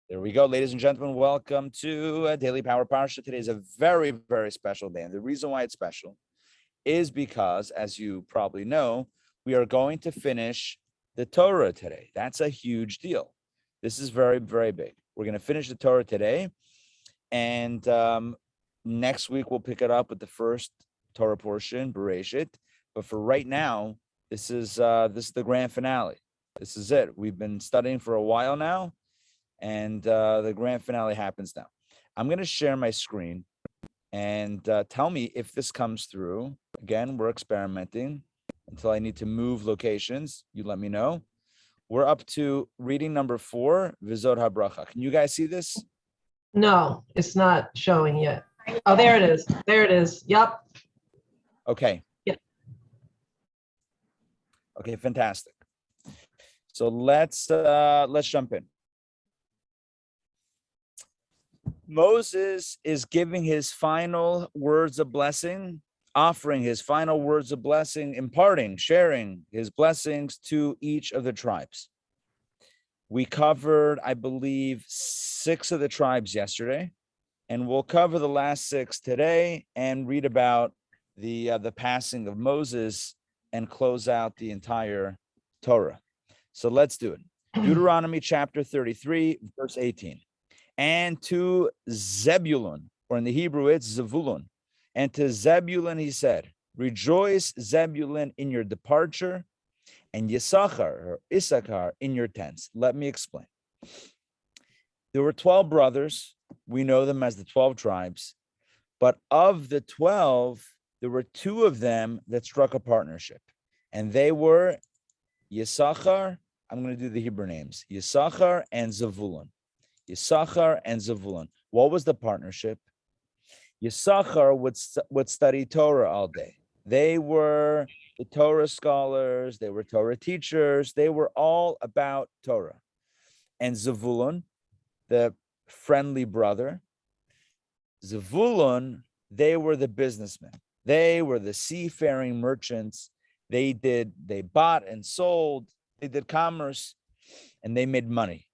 There we go, ladies and gentlemen. Welcome to Daily Power Parsha. Today is a very, very special day. And the reason why it's special is because, as you probably know, we are going to finish the Torah today. That's a huge deal. This is very, very big. We're going to finish the Torah today. And next week, we'll pick it up with the first Torah portion, Bereshit. But for right now, this is the grand finale. This is it. We've been studying for a while now. And the grand finale happens now. I'm going to share my screen and tell me if this comes through. Again, we're experimenting until I need to move locations. You let me know. We're up to reading number 4, Vezot Habrachah. Can you guys see this? No, it's not showing yet. Oh, there it is. There it is. Yep. Okay. Yeah. Okay, fantastic. So let's jump in. Moses is giving his final words of blessing, offering his final words of blessing, imparting, sharing his blessings to each of the tribes. We covered, I believe, 6 of the tribes yesterday, and we'll cover the last 6 today and read about the passing of Moses and close out the entire Torah. So let's do it. Deuteronomy chapter 33, verse 18. And to Zebulun, or in the Hebrew, it's Zevulun. And to Zebulun, he said, rejoice, Zebulun, in your departure, and Yisachar, or Issachar, in your tents. Let me explain. There were 12 brothers. We know them as the 12 tribes. But of the 12, there were 2 of them that struck a partnership. And they were Yisachar, I'm going to do the Hebrew names, Yisachar and Zevulun. Yisachar and Zevulun. What was the partnership? Yisachar would study Torah all day. They were the Torah scholars. They were Torah teachers. They were all about Torah. And Zevulun, the friendly brother, Zevulun, they were the businessmen. They were the seafaring merchants. They bought and sold. They did commerce, and they made money.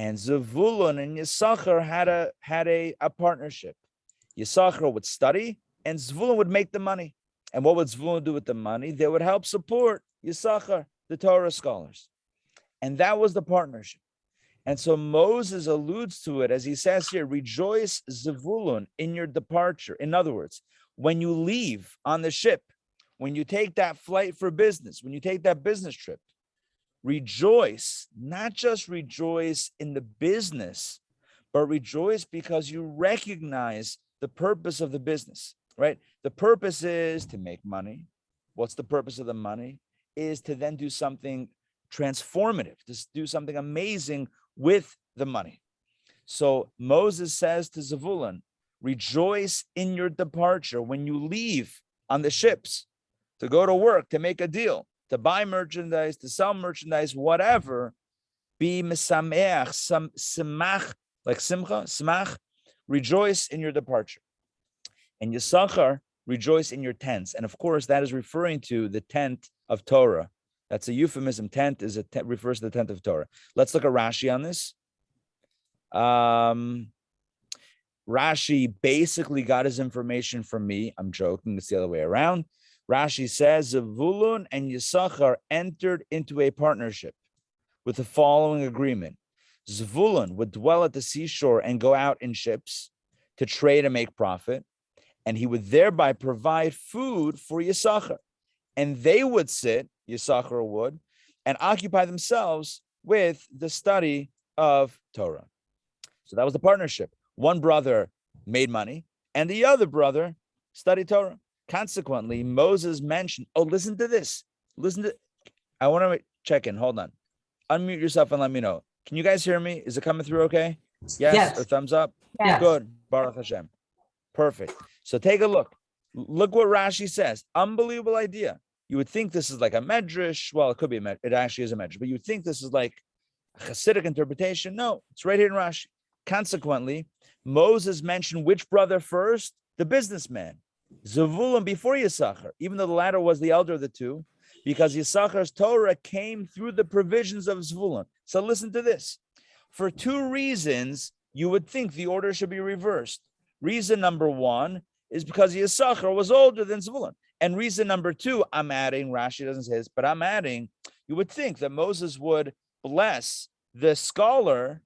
And Zevulun and Yisachar had a partnership. Yisachar would study, and Zevulun would make the money. And what would Zevulun do with the money? They would help support Yisachar, the Torah scholars. And that was the partnership. And so Moses alludes to it as he says here, rejoice, Zevulun, in your departure. In other words, when you leave on the ship, when you take that flight for business, when you take that business trip, rejoice, not just rejoice in the business, but rejoice because you recognize the purpose of the business, right? The purpose is to make money. What's the purpose of the money? Is to then do something transformative, to do something amazing with the money. So Moses says to Zevulun, rejoice in your departure when you leave on the ships to go to work, to make a deal, to buy merchandise, to sell merchandise, whatever, be mesameach, simach, like simcha, smach, rejoice in your departure. And Yisachar, rejoice in your tents. And of course, that is referring to the tent of Torah. That's a euphemism. Tent is refers to the tent of Torah. Let's look at Rashi on this. Rashi basically got his information from me. I'm joking. It's the other way around. Rashi says, Zevulun and Yisachar entered into a partnership with the following agreement. Zevulun would dwell at the seashore and go out in ships to trade and make profit, and he would thereby provide food for Yisachar. And they would sit, Yisachar would, and occupy themselves with the study of Torah. So that was the partnership. One brother made money, and the other brother studied Torah. Consequently, Moses mentioned, listen to this. I want to check in. Hold on. Unmute yourself and let me know. Can you guys hear me? Is it coming through okay? Yes. Or thumbs up? Yes. Good. Baruch Hashem. Perfect. So take a look. Look what Rashi says. Unbelievable idea. You would think this is like a medrash. Well, it could be a medrash. It actually is a medrash. But you would think this is like a Hasidic interpretation. No, it's right here in Rashi. Consequently, Moses mentioned which brother first? The businessman. Zevulun before Yisachar, even though the latter was the elder of the two, because Yisachar's Torah came through the provisions of Zevulun. So listen to this. For two reasons, you would think the order should be reversed. Reason number one is because Yisachar was older than Zevulun. And reason number two, I'm adding, Rashi doesn't say this, but I'm adding, you would think that Moses would bless the scholar.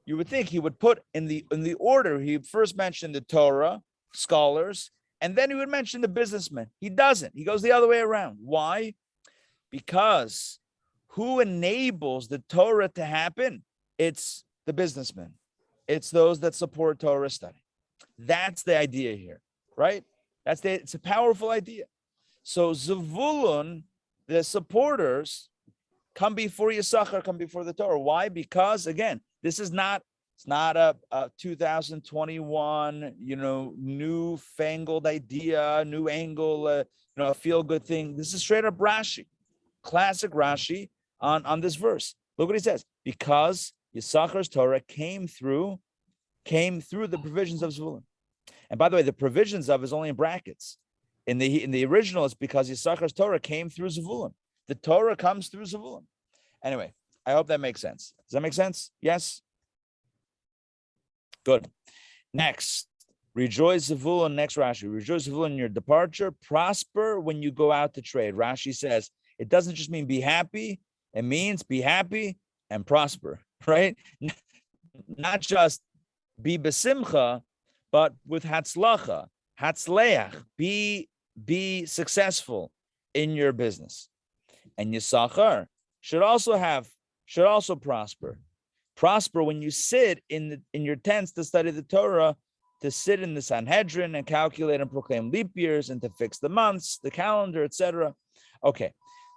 You would think he would put in the order, he first mentioned the Torah, scholars, and then he would mention the businessmen. He doesn't. He goes the other way around. Why? Because who enables the Torah to happen? It's the businessmen. It's those that support Torah study. That's the idea here, right? It's a powerful idea. So Zevulun, the supporters, come before Yisachar, come before the Torah. Why? Because again, this is not, it's not a 2021, newfangled idea, new angle, a feel-good thing. This is straight up Rashi, classic Rashi on this verse. Look what he says. Because Yisachar's Torah came through the provisions of Zevulun. And by the way, the provisions of is only in brackets. In the original, it's because Yisachar's Torah came through Zevulun. The Torah comes through Zevulun. Anyway, I hope that makes sense. Does that make sense? Yes? Good. Next, rejoice Zevulun, next Rashi. Rejoice Zevulun in your departure. Prosper when you go out to trade. Rashi says, it doesn't just mean be happy. It means be happy and prosper, right? Not just be besimcha, but with hatzlacha, hatzleach, be successful in your business. And Yisachar should also prosper. Prosper when you sit in your tents to study the Torah, to sit in the Sanhedrin and calculate and proclaim leap years and to fix the months, the calendar, etc. Okay,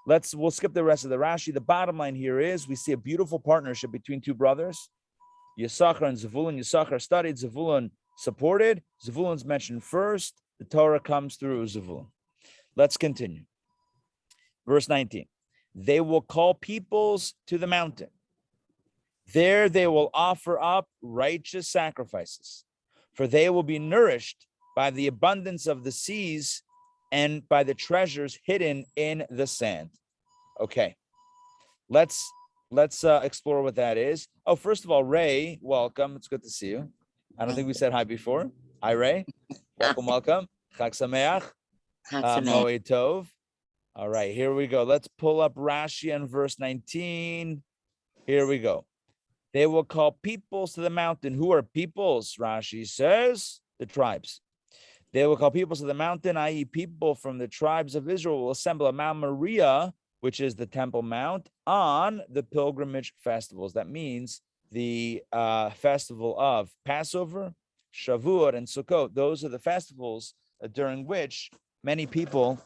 we'll skip the rest of the Rashi. The bottom line here is we see a beautiful partnership between two brothers, Yisachar and Zevulun. Yisachar studied, Zevulun supported. Zevulun's mentioned first. The Torah comes through Zevulun. Let's continue. Verse 19. They will call peoples to the mountain. There they will offer up righteous sacrifices, for they will be nourished by the abundance of the seas and by the treasures hidden in the sand. Okay, let's explore what that is. Oh, first of all, Ray, welcome. It's good to see you. I don't think we said hi before. Hi, Ray. Welcome. Chag Sameach. Moed Tov. All right, here we go. Let's pull up Rashi and verse 19. Here we go. They will call peoples to the mountain. Who are peoples? Rashi says the tribes. They will call peoples to the mountain, i.e. people from the tribes of Israel will assemble at Mount Moriah, which is the Temple Mount, on the pilgrimage festivals. That means the festival of Passover, Shavuot, and Sukkot. Those are the festivals during which many people,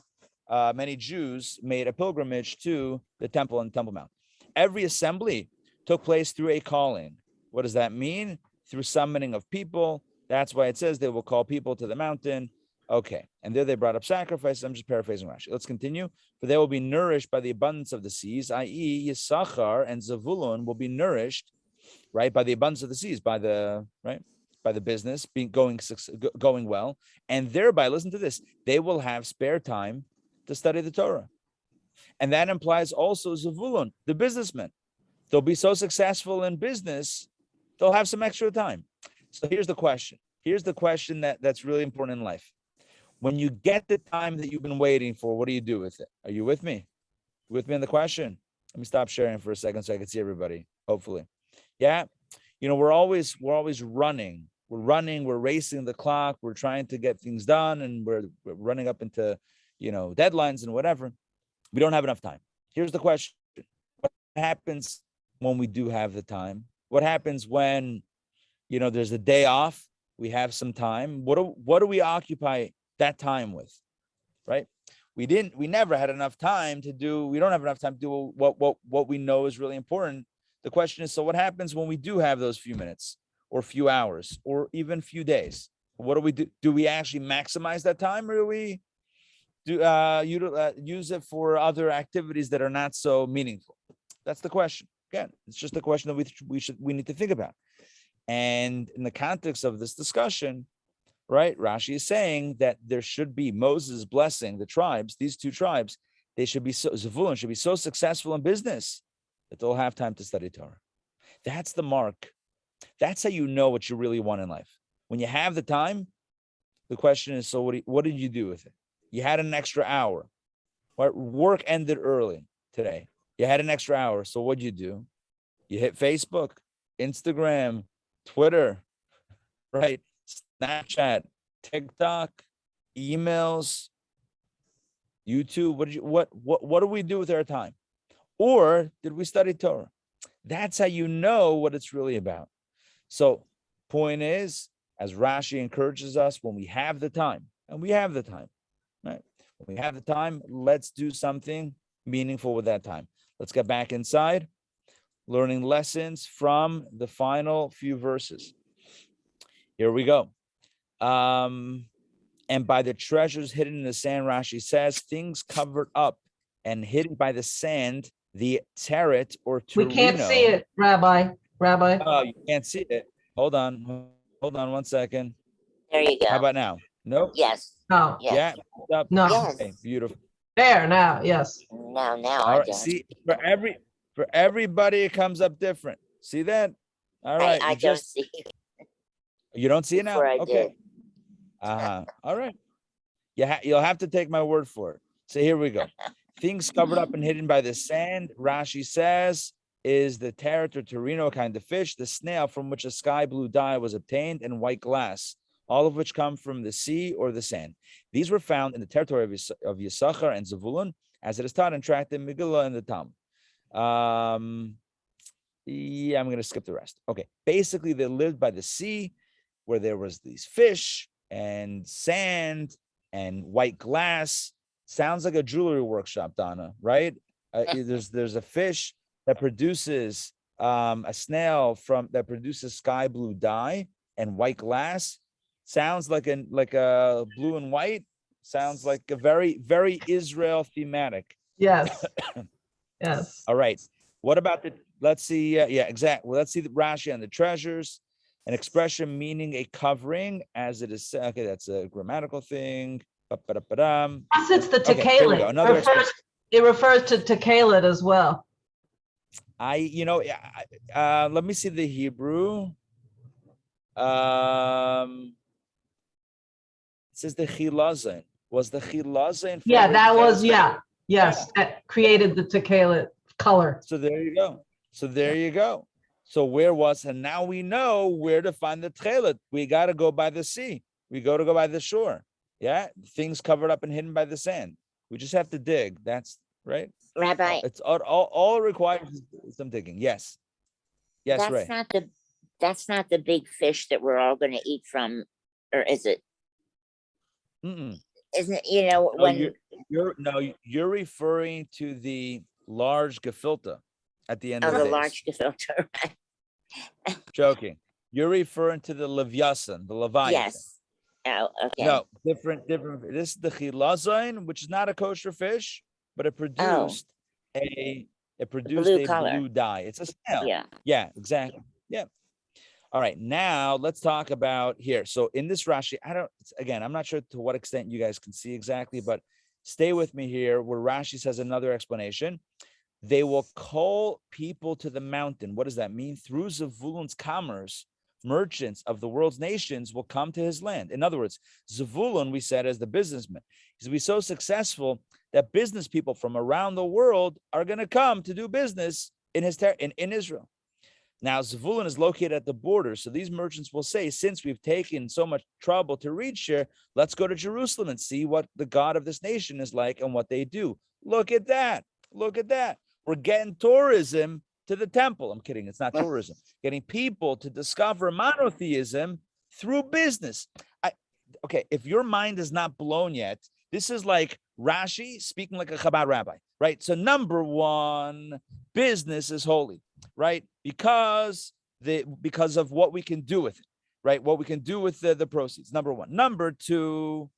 many Jews made a pilgrimage to the temple and Temple Mount. Every assembly took place through a calling. What does that mean? Through summoning of people. That's why it says they will call people to the mountain. Okay, and there they brought up sacrifices. I'm just paraphrasing Rashi. Let's continue. For they will be nourished by the abundance of the seas, i.e. Yisachar and Zevulun will be nourished, right, by the abundance of the seas, by the business going well, and thereby, listen to this, they will have spare time to study the Torah. And that implies also Zevulun, the businessman. They'll be so successful in business, they'll have some extra time. So here's the question. Here's the question that's really important in life. When you get the time that you've been waiting for, what do you do with it? Are you with me? With me on the question? Let me stop sharing for a second so I can see everybody, hopefully. Yeah. We're always running. We're racing the clock. We're trying to get things done, and we're running up into, deadlines and whatever. We don't have enough time. Here's the question. What happens when we do have the time? What happens when, there's a day off, we have some time? What do we occupy that time with, right? We never had enough time to do, we don't have enough time to do what we know is really important. The question is, so what happens when we do have those few minutes or few hours or even few days? What do we do? Do we actually maximize that time, or do we use it for other activities that are not so meaningful? That's the question. Again, it's just a question that we need to think about. And in the context of this discussion, right, Rashi is saying that there should be Moses blessing the tribes, these two tribes. Zevulun should be so successful in business that they'll have time to study Torah. That's the mark. That's how you know what you really want in life. When you have the time, the question is, so what did you do with it? You had an extra hour. Work ended early today. You had an extra hour. So what'd you do? You hit Facebook, Instagram, Twitter, right? Snapchat, TikTok, emails, YouTube. What do we do with our time? Or did we study Torah? That's how you know what it's really about. So point is, as Rashi encourages us, when we have the time, and we have the time, right? When we have the time, let's do something meaningful with that time. Let's get back inside, learning lessons from the final few verses. Here we go. And by the treasures hidden in the sand, Rashi says, things covered up and hidden by the sand, the teret or turino. We can't see it, Rabbi. Oh, you can't see it. Hold on 1 second. There you go. How about now? Nope. Yes. No. Yes. Yeah. No. Yes. Okay, beautiful. There now. Yes. Now All I right. don't. See, for everybody, it comes up different. See that? All right. I don't see. You don't see it now? Before I Okay. did. All right. You'll have to take my word for it. So here we go. Things covered up and hidden by the sand, Rashi says, is the teret or turino kind of fish, the snail from which a sky blue dye was obtained, and white glass, all of which come from the sea or the sand. These were found in the territory of Yisachar and Zevulun, as it is taught in Tractate Megillah and the Talmud. Yeah, I'm going to skip the rest. Okay. Basically, they lived by the sea where there was these fish and sand and white glass. Sounds like a jewelry workshop, Donna, right? There's a fish that produces a snail that produces sky blue dye and white glass. Sounds like a blue and white. Sounds like a very, very Israel thematic. Yes. Yes. All right. What about let's see. Exactly. Well, let's see the Rashi on the treasures. An expression meaning a covering, as it is. Okay, that's a grammatical thing. Plus, it's the Okay, here we go. tekelet. It refers to tekelet as well. Let me see the Hebrew. It says the chilazon. Was the chilazon? Yeah, that was, yes, that created the tekelet color. So there you go. So where was, and now we know where to find the tekelet. We got to go by the sea. We go by the shore. Yeah, things covered up and hidden by the sand. We just have to dig. That's right. Rabbi, It's all it requires is some digging. Yes, that's Ray. not the big fish that we're all going to eat from, or is it? Mm-mm. Isn't it? When You're referring to the large gefilte at the end of the days. large gefilte, right? Joking. You're referring to the Leviathan, the Leviathan. Yes. Oh, okay. No, different. This is the chilazon, which is not a kosher fish, but it produced a blue dye. It's a snail. Yeah, exactly. Yeah. All right. Now let's talk about here. So in this Rashi, I'm not sure to what extent you guys can see exactly, but stay with me here where Rashi says another explanation. They will call people to the mountain. What does that mean? Through Zevulun's commerce, merchants of the world's nations will come to his land. In other words, Zevulun, we said, as the businessman, he's to be so successful that business people from around the world are going to come to do business in in Israel. Now, Zevulun is located at the border, so these merchants will say, since we've taken so much trouble to reach here, let's go to Jerusalem and see what the God of this nation is like and what they do. Look at that. We're getting tourism to the temple. I'm kidding. It's not tourism. Getting people to discover monotheism through business. Okay, if your mind is not blown yet, this is like Rashi speaking like a Chabad rabbi, right? So number one, business is holy, right? Because of what we can do with it, right? What we can do with the proceeds, number one. Number two,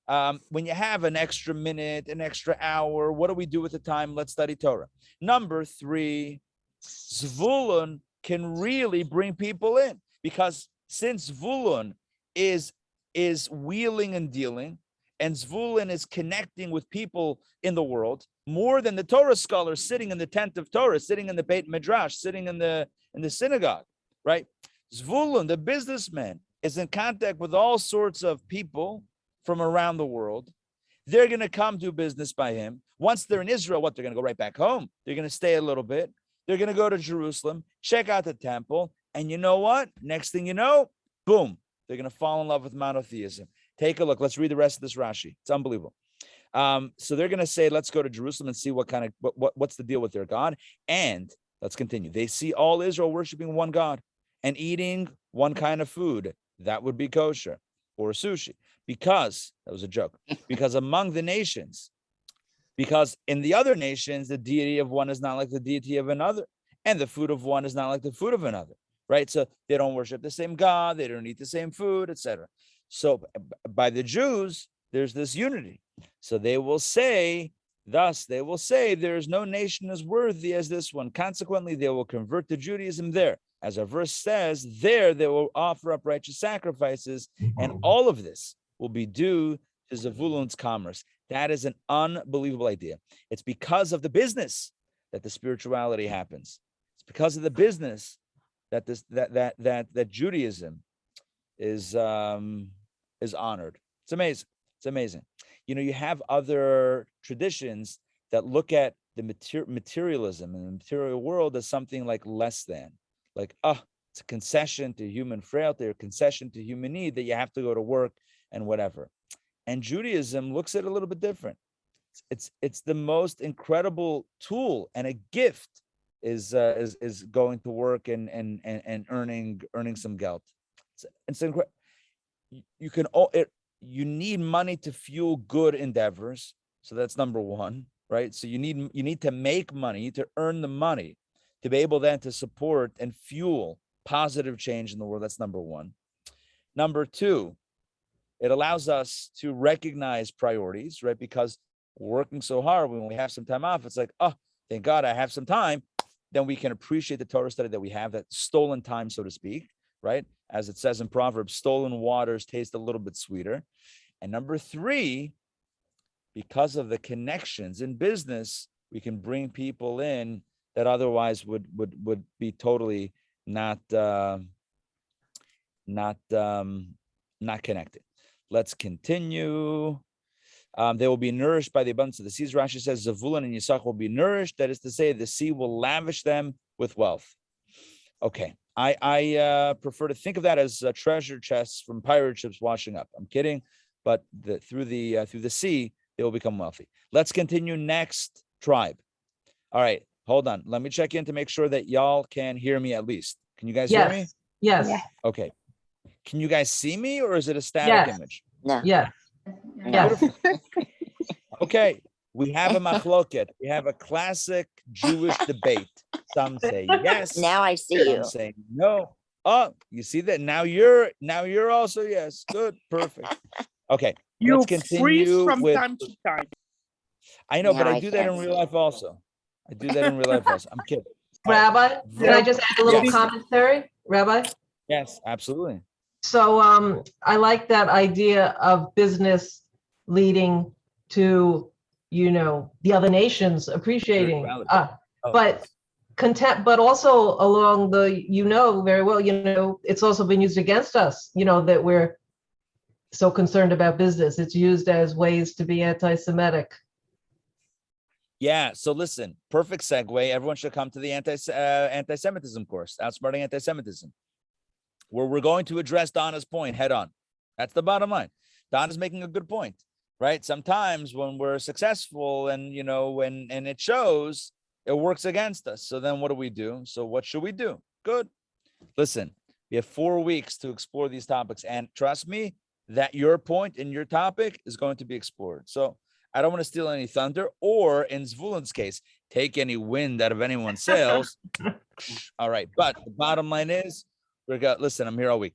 when you have an extra minute, an extra hour, what do we do with the time? Let's study Torah. Number three, Zvulun can really bring people in, because since Zvulun is wheeling and dealing, and Zvulun is connecting with people in the world, more than the Torah scholars sitting in the tent of Torah, sitting in the Beit Midrash, sitting in the synagogue, right? Zvulun, the businessman, is in contact with all sorts of people from around the world. They're going to come do business by him. Once they're in Israel, what, they're going to go right back home? They're going to stay a little bit. They're going to go to Jerusalem, check out the temple. And you know what? Next thing you know, boom, they're going to fall in love with monotheism. Take a look. Let's read the rest of this Rashi. It's unbelievable. So they're going to say, let's go to Jerusalem and see what's the deal with their God. And let's continue. They see all Israel worshiping one God and eating one kind of food. That would be kosher or sushi. Because, that was a joke, because among the nations, because in the other nations, the deity of one is not like the deity of another, and the food of one is not like the food of another, right? So they don't worship the same God, they don't eat the same food, etc. So by the Jews, there's this unity. So they will say, there is no nation as worthy as this one. Consequently, they will convert to Judaism there. As our verse says, there they will offer up righteous sacrifices, and all of this will be due to Zvulun's commerce. That is an unbelievable idea. It's because of the business that the spirituality happens. It's because of the business that that Judaism is honored. It's amazing. It's amazing. You know, you have other traditions that look at the materialism and the material world as something like less than, like, it's a concession to human frailty or a concession to human need that you have to go to work and whatever. And Judaism looks at it a little bit different. It's the most incredible tool and a gift is going to work and earning some geld. It's incredible. You need money to fuel good endeavors. So that's number one, right? So you need to make money, you need to earn the money to be able then to support and fuel positive change in the world. That's number one. Number two, it allows us to recognize priorities, right? Because we're working so hard, when we have some time off, it's like, oh, thank God I have some time. Then we can appreciate the Torah study that we have, that stolen time, so to speak, right? As it says in Proverbs, stolen waters taste a little bit sweeter. And number three, because of the connections in business, we can bring people in that otherwise would be totally not connected. Let's continue. They will be nourished by the abundance of the seas. Rashi says Zavulun and Yisach will be nourished. That is to say, the sea will lavish them with wealth. Okay, I prefer to think of that as treasure chests from pirate ships washing up. I'm kidding, but through the sea they will become wealthy. Let's continue. Next tribe. All right, hold on. Let me check in to make sure that y'all can hear me at least. Can you guys hear me? Yes. Okay. Can you guys see me, or is it a static image? No. Yes. No. Okay. We have a machloket. We have a classic Jewish debate. Some say yes. Now I see you. Some say no. Oh, you see that? Now you're also yes. Good. Perfect. Okay. You let's continue freeze from with, time to time. I know, but Now I I do that can in see. real life also. I'm kidding. Rabbi, can I just add a little Yes. commentary, Rabbi? Yes, absolutely. So I like that idea of business leading to, the other nations appreciating, but contempt, but also along the, very well, it's also been used against us, that we're so concerned about business. It's used as ways to be anti-Semitic. Yeah. So listen, perfect segue. Everyone should come to the anti-Semitism course, Outsmarting Anti-Semitism, where we're going to address Donna's point head on. That's the bottom line. Donna's making a good point, right? Sometimes when we're successful and, and it shows, it works against us. So then what do we do? So what should we do? Good. Listen, we have 4 weeks to explore these topics. And trust me, that your point in your topic is going to be explored. So I don't want to steal any thunder, or in Zvulun's case, take any wind out of anyone's sails. All right. But the bottom line is, listen, I'm here all week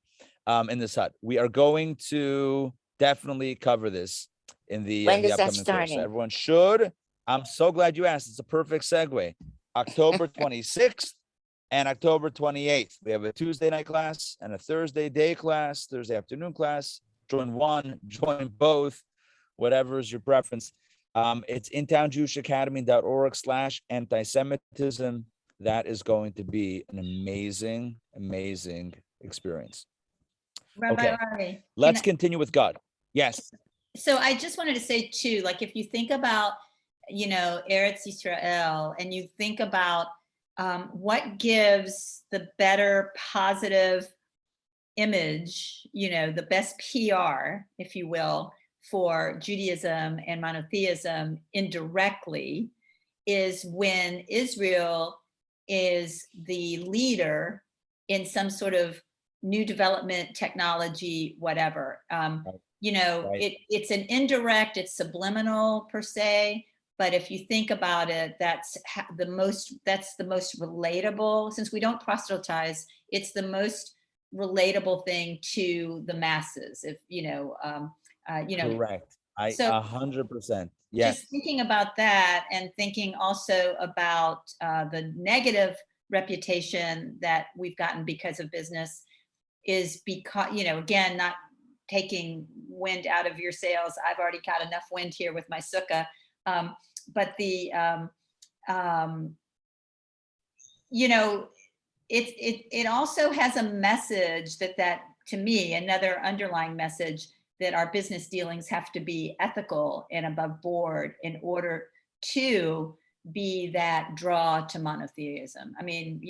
in this hut. We are going to definitely cover this in the When does that upcoming course. start? Everyone should. I'm so glad you asked. It's a perfect segue. October 26th and October 28th. We have a Tuesday night class and a Thursday day class, Thursday afternoon class. Join one, join both, whatever is your preference. It's intownjewishacademy.org/anti-Semitism. That is going to be an amazing, amazing experience. Rabbi Okay, Ari, let's continue with God. Yes. so I just wanted to say too, like if you think about, Eretz Yisrael, and you think about what gives the better positive image, the best PR, if you will, for Judaism and monotheism indirectly, is when Israel is the leader in some sort of new development, technology, whatever. It's an indirect, it's subliminal per se, but if you think about it, that's the most relatable. Since we don't proselytize, it's the most relatable thing to the masses. If Correct. I So 100%. Yes. just thinking about that, and thinking also about the negative reputation that we've gotten because of business, is because, again, not taking wind out of your sails. I've already got enough wind here with my sukkah. But it also has a message that to me, another underlying message, that our business dealings have to be ethical and above board in order to be that draw to monotheism. I mean,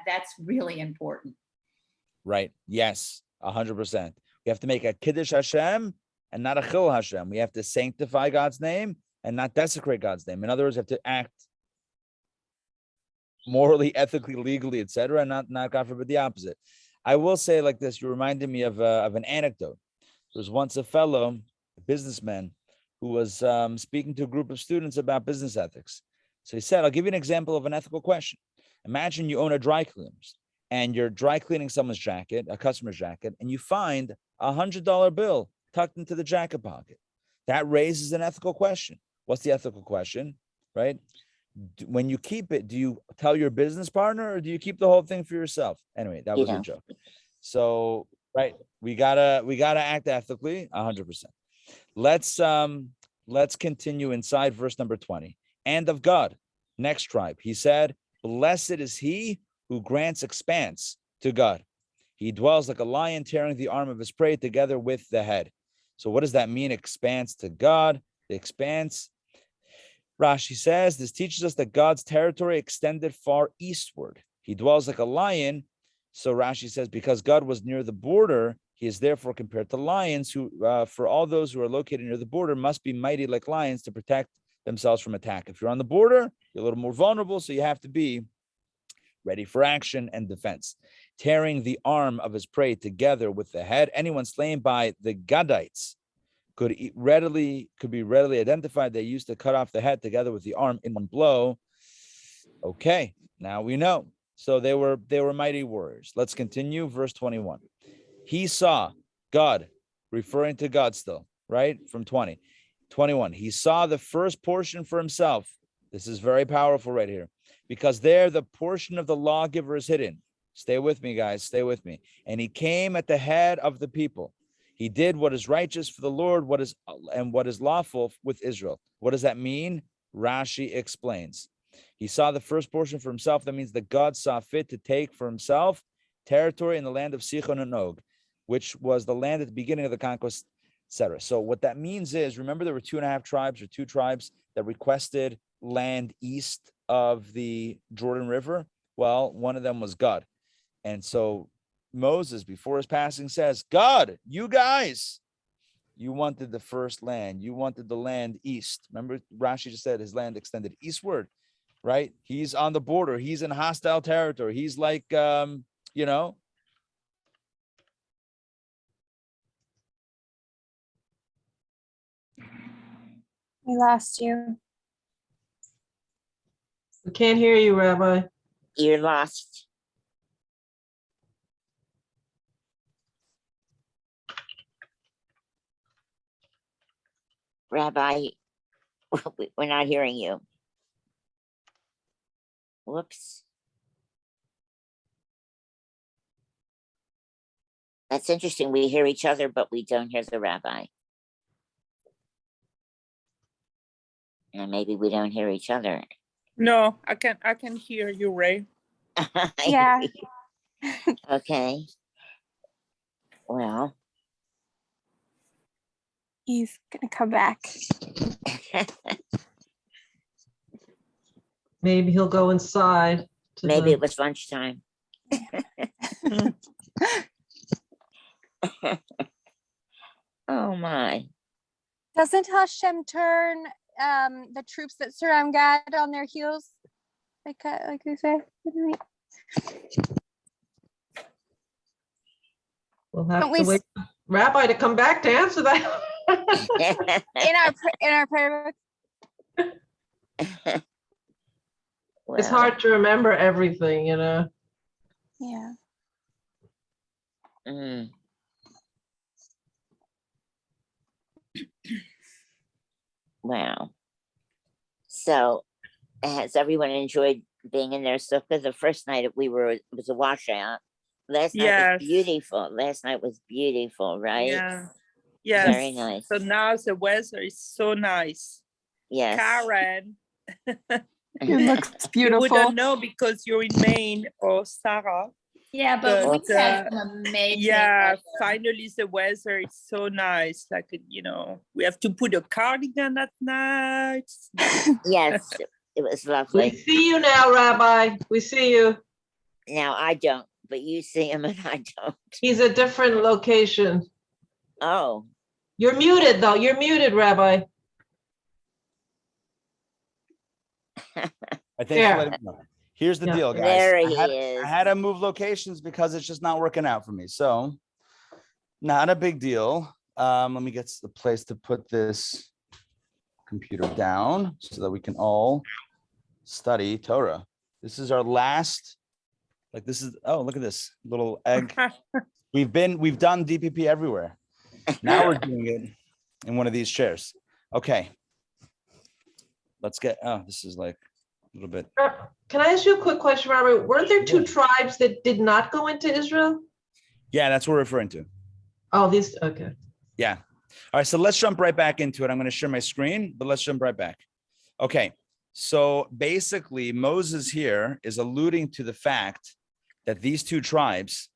that's really important. Right. Yes. 100%. We have to make a Kiddush Hashem and not a Chil Hashem. We have to sanctify God's name and not desecrate God's name. In other words, we have to act morally, ethically, legally, etc., and not God forbid the opposite. I will say like this. You reminded me of an anecdote. There was once a fellow, a businessman, who was speaking to a group of students about business ethics. So he said, I'll give you an example of an ethical question. Imagine you own a dry cleaners and you're dry cleaning someone's jacket, a customer's jacket, and you find $100 bill tucked into the jacket pocket. That raises an ethical question. What's the ethical question, right? When you keep it, do you tell your business partner or do you keep the whole thing for yourself? Anyway, that was a joke. So, right, we gotta act ethically, 100%. Let's continue inside verse number 20. And of God, next tribe, he said, blessed is he who grants expanse to God. He dwells like a lion, tearing the arm of his prey together with the head. So what does that mean? Expanse to God, the expanse. Rashi says this teaches us that God's territory extended far eastward. He dwells like a lion. So Rashi says, because God was near the border, he is therefore compared to lions who, for all those who are located near the border, must be mighty like lions to protect themselves from attack. If you're on the border, you're a little more vulnerable, so you have to be ready for action and defense. Tearing the arm of his prey together with the head. Anyone slain by the Gadites could be readily identified. They used to cut off the head together with the arm in one blow. Okay, now we know. So they were mighty warriors. Let's continue. Verse 21. He saw God, referring to God still, right? From 20. 21. He saw the first portion for himself. This is very powerful right here, because there the portion of the lawgiver is hidden. Stay with me, guys. Stay with me. And he came at the head of the people. He did what is righteous for the Lord, what is lawful with Israel. What does that mean? Rashi explains. He saw the first portion for himself. That means that God saw fit to take for himself territory in the land of Sichon and Og, which was the land at the beginning of the conquest, etc. So what that means is, remember there were 2.5 tribes or 2 tribes that requested land east of the Jordan River. Well, one of them was God. And so Moses, before his passing, says, God, you guys, you wanted the first land. You wanted the land east. Remember, Rashi just said his land extended eastward, right? He's on the border. He's in hostile territory. He's like, We lost you. We can't hear you, Rabbi. You're lost. Rabbi, we're not hearing you. Whoops. That's interesting. We hear each other, but we don't hear the rabbi. And maybe we don't hear each other. No, I can hear you, Ray. Yeah. Okay. Well. He's gonna come back. Maybe he'll go inside. Maybe it was lunchtime. Oh my. Doesn't Hashem turn the troops that surround God on their heels? Like we say. We'll have Don't to we wait for Rabbi to come back to answer that. in our prayer book? It's Well, hard to remember everything, you know. Yeah. mm. Wow. So, has everyone enjoyed being in their sukkah? The first night it was a washout. Last night Yes. was beautiful. Last night was beautiful, right? Yeah. Yes. Very nice. So now the weather is so nice. Yes. Karen, It looks you beautiful. wouldn't know because you're in Maine, or Sarah. Yeah, but we But, had some amazing. Yeah, weather. finally the weather is so nice. Like, we have to put a cardigan at night. Yes, it was We lovely. see you now, Rabbi. We see you. Now I don't, but you see him and I don't. He's a different location. Oh, You're muted, though. You're muted, Rabbi. I think Yeah. here's the Yeah. deal, guys. there he I is. had to move locations because it's just not working out for me. So not a big deal. Let me get the place to put this computer down so that we can all study Torah. This is our last, oh, look at this little egg. We've done DPP everywhere. Now we're doing it in one of these chairs. Okay. Let's get, this is like a little bit. Can I ask you a quick question, Robert? Weren't there two tribes that did not go into Israel? Yeah, that's what we're referring to. Oh, these, okay. Yeah. All right, so let's jump right back into it. I'm going to share my screen, but let's jump right back. Okay, so basically Moses here is alluding to the fact that these two tribes,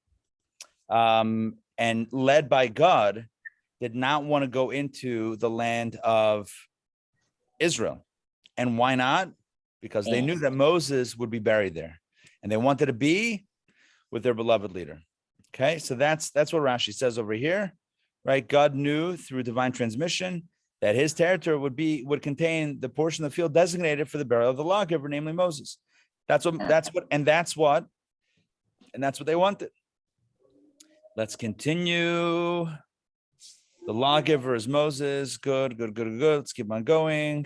and led by God, did not want to go into the land of Israel. And why not? Because they knew that Moses would be buried there, and they wanted to be with their beloved leader. Okay, so that's what Rashi says over here, right? God knew through divine transmission that his territory would contain the portion of the field designated for the burial of the lawgiver, namely Moses. That's what they wanted. Let's continue. The lawgiver is Moses. Good. Let's keep on going.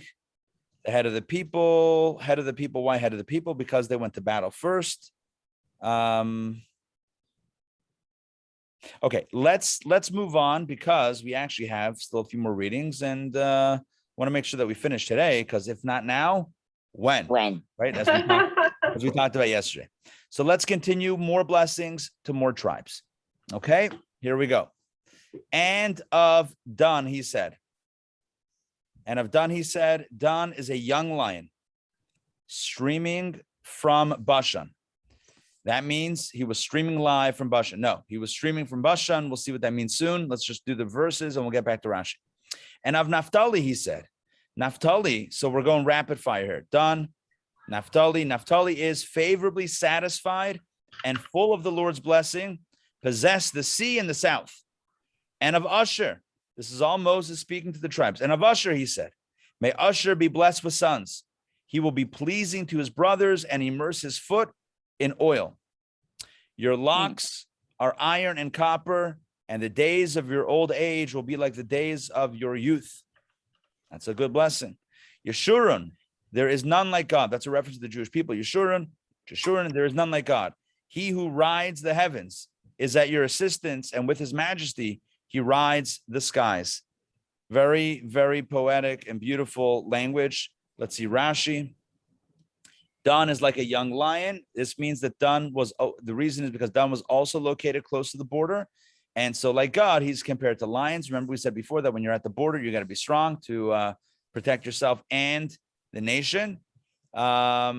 The head of the people. Why head of the people? Because they went to battle first. Okay, let's move on because we actually have still a few more readings and want to make sure that we finish today, because if not now, when? When? Right? As we talked about yesterday. So let's continue. More blessings to more tribes. Okay, here we go. And of Dan, he said. And of Dan, he said, Dan is a young lion streaming from Bashan. That means he was streaming live from Bashan. No, he was streaming from Bashan. We'll see what that means soon. Let's just do the verses and we'll get back to Rashi. And of Naphtali, he said. Naphtali, so we're going rapid fire here. Dan, Naphtali. Naphtali is favorably satisfied and full of the Lord's blessing, possess the sea in the south. And of Asher, this is all Moses speaking to the tribes. And of Asher, he said, may Asher be blessed with sons. He will be pleasing to his brothers and immerse his foot in oil. Your locks are iron and copper, and the days of your old age will be like the days of your youth. That's a good blessing. Yeshurun, there is none like God. That's a reference to the Jewish people. Yeshurun, there is none like God. He who rides the heavens is at your assistance, and with his majesty, he rides the skies. Very, very poetic and beautiful language. Let's see Rashi. Dan is like a young lion. This means that Dan was, the reason is because Dan was also located close to the border. And so like God, he's compared to lions. Remember we said before that when you're at the border, you got to be strong to protect yourself and the nation. All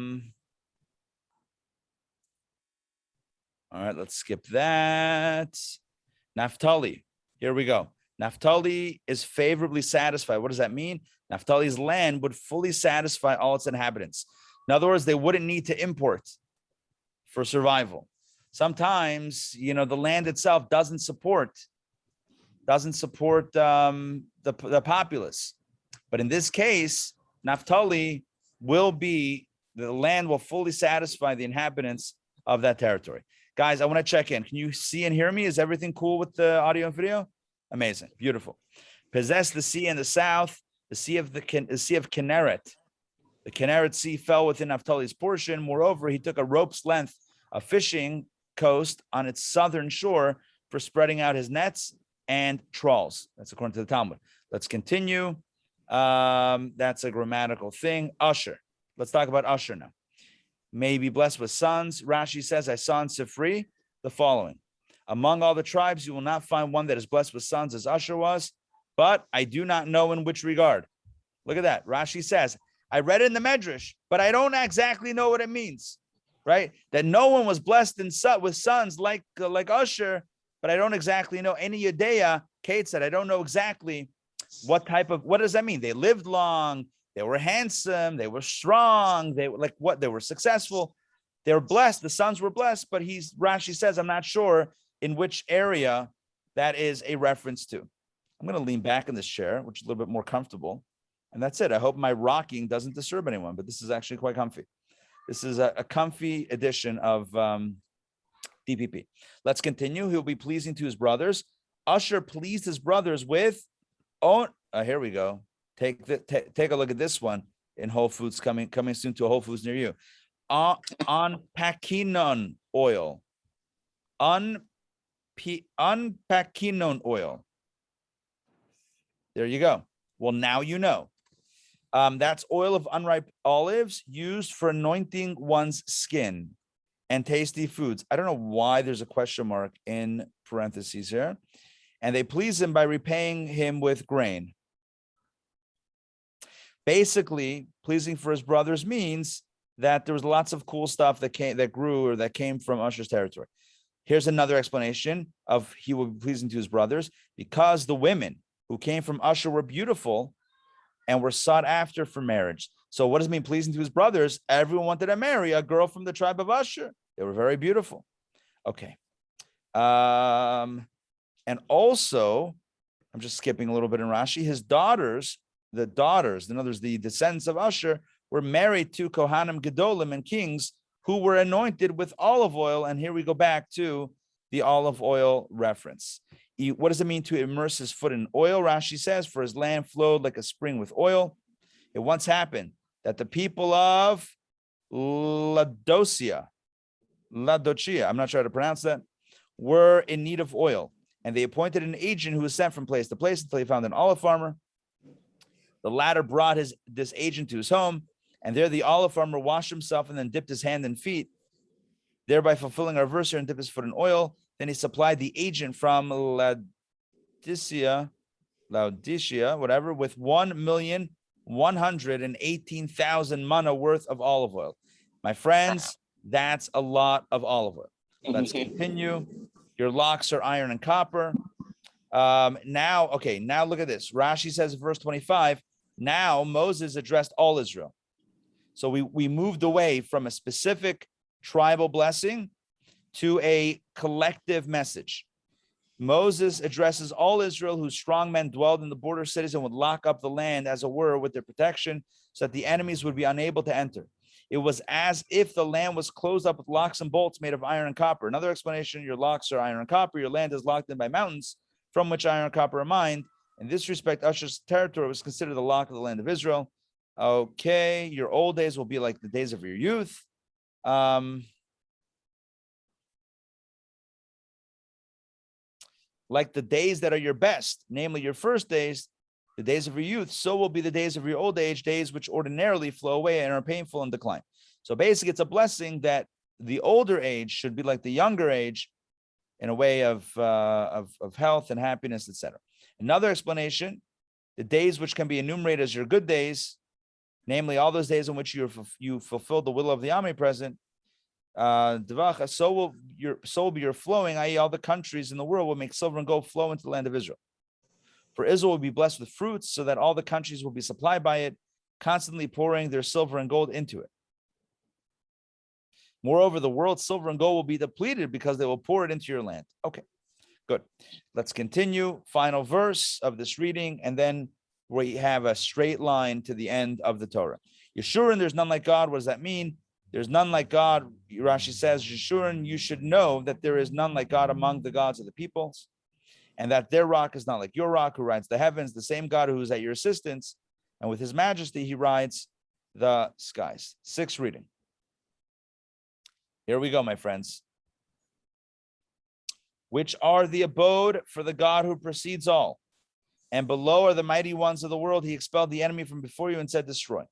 right, let's skip that. Naphtali, here we go. Naphtali is favorably satisfied. What does that mean? Naphtali's land would fully satisfy all its inhabitants. In other words, they wouldn't need to import for survival. Sometimes, the land itself doesn't support the populace. But in this case, Naphtali the land will fully satisfy the inhabitants of that territory. Guys, I want to check in. Can you see and hear me? Is everything cool with the audio and video? Amazing. Beautiful. Possess the sea in the south, the sea of Kinneret. The Kinneret Sea fell within Naphtali's portion. Moreover, he took a rope's length of fishing coast on its southern shore for spreading out his nets and trawls. That's according to the Talmud. Let's continue. That's a grammatical thing. Usher. Let's talk about Usher now. May be blessed with sons. Rashi says, I saw in Sifri the following. Among all the tribes, you will not find one that is blessed with sons as Usher was, but I do not know in which regard. Look at that. Rashi says, I read it in the Medrash, but I don't exactly know what it means, right? That no one was blessed with sons like Usher, but I don't exactly know. Any Yedea, Kate said, I don't know exactly what does that mean? They lived long, they were handsome, they were strong, they were successful, they were blessed, the sons were blessed, but Rashi says, I'm not sure in which area that is a reference to. I'm going to lean back in this chair, which is a little bit more comfortable. And that's it. I hope my rocking doesn't disturb anyone, but this is actually quite comfy. This is a comfy edition of DPP. Let's continue. He'll be pleasing to his brothers. Usher pleased his brothers with, here we go. Take a look at this one in Whole Foods, coming soon to a Whole Foods near you. On Pakinon oil. Unpakinon oil. There you go. Well, now you know. That's oil of unripe olives used for anointing one's skin and tasty foods. I don't know why there's a question mark in parentheses here. And they please him by repaying him with grain. Basically, pleasing for his brothers means that there was lots of cool stuff that came from Usher's territory. Here's another explanation of he will be pleasing to his brothers, because the women who came from Usher were beautiful and were sought after for marriage. So what does it mean pleasing to his brothers? Everyone wanted to marry a girl from the tribe of Usher. They were very beautiful. Okay. And also, I'm just skipping a little bit in Rashi, his daughters, in other words, the descendants of Usher, were married to Kohanim Gedolim and kings who were anointed with olive oil. And here we go back to the olive oil reference. What does it mean to immerse his foot in oil? Rashi says, for his land flowed like a spring with oil. It once happened that the people of Laodicea, I'm not sure how to pronounce that, were in need of oil. And they appointed an agent who was sent from place to place until he found an olive farmer. The latter brought this agent to his home, and there the olive farmer washed himself and then dipped his hand and feet, thereby fulfilling our verse here, and dipped his foot in oil. Then he supplied the agent from Laodicea, with 1,118,000 manna worth of olive oil. My friends, that's a lot of olive oil. Let's continue. Your locks are iron and copper. Now look at this. Rashi says in verse 25, now Moses addressed all Israel. So we moved away from a specific tribal blessing to a collective message. Moses addresses all Israel, whose strong men dwelled in the border cities and would lock up the land, as it were, with their protection, so that the enemies would be unable to enter. It was as if the land was closed up with locks and bolts made of iron and copper. Another explanation, your locks are iron and copper. Your land is locked in by mountains from which iron and copper are mined. In this respect, Usher's territory was considered the lock of the land of Israel. Okay, your old days will be like the days of your youth. Like the days that are your best, namely your first days, the days of your youth, so will be the days of your old age, days which ordinarily flow away and are painful and decline. So basically, it's a blessing that the older age should be like the younger age in a way of health and happiness, etc. Another explanation the days which can be enumerated as your good days, namely all those days in which you fulfilled the will of the omnipresent, so will be your flowing, i.e. all the countries in the world will make silver and gold flow into the land of Israel. For Israel will be blessed with fruits, so that all the countries will be supplied by it, constantly pouring their silver and gold into it. Moreover, the world's silver and gold will be depleted because they will pour it into your land. Okay, good. Let's continue. Final verse of this reading, and then we have a straight line to the end of the Torah. Yeshurun, there's none like God. What does that mean? There's none like God. Rashi says, Yeshurun, you should know that there is none like God among the gods of the peoples, and that their rock is not like your rock, who rides the heavens, the same God who is at your assistance, and with his majesty he rides the skies. 6th reading. Here we go, my friends. Which are the abode for the God who precedes all, and below are the mighty ones of the world. He expelled the enemy from before you and said, destroy.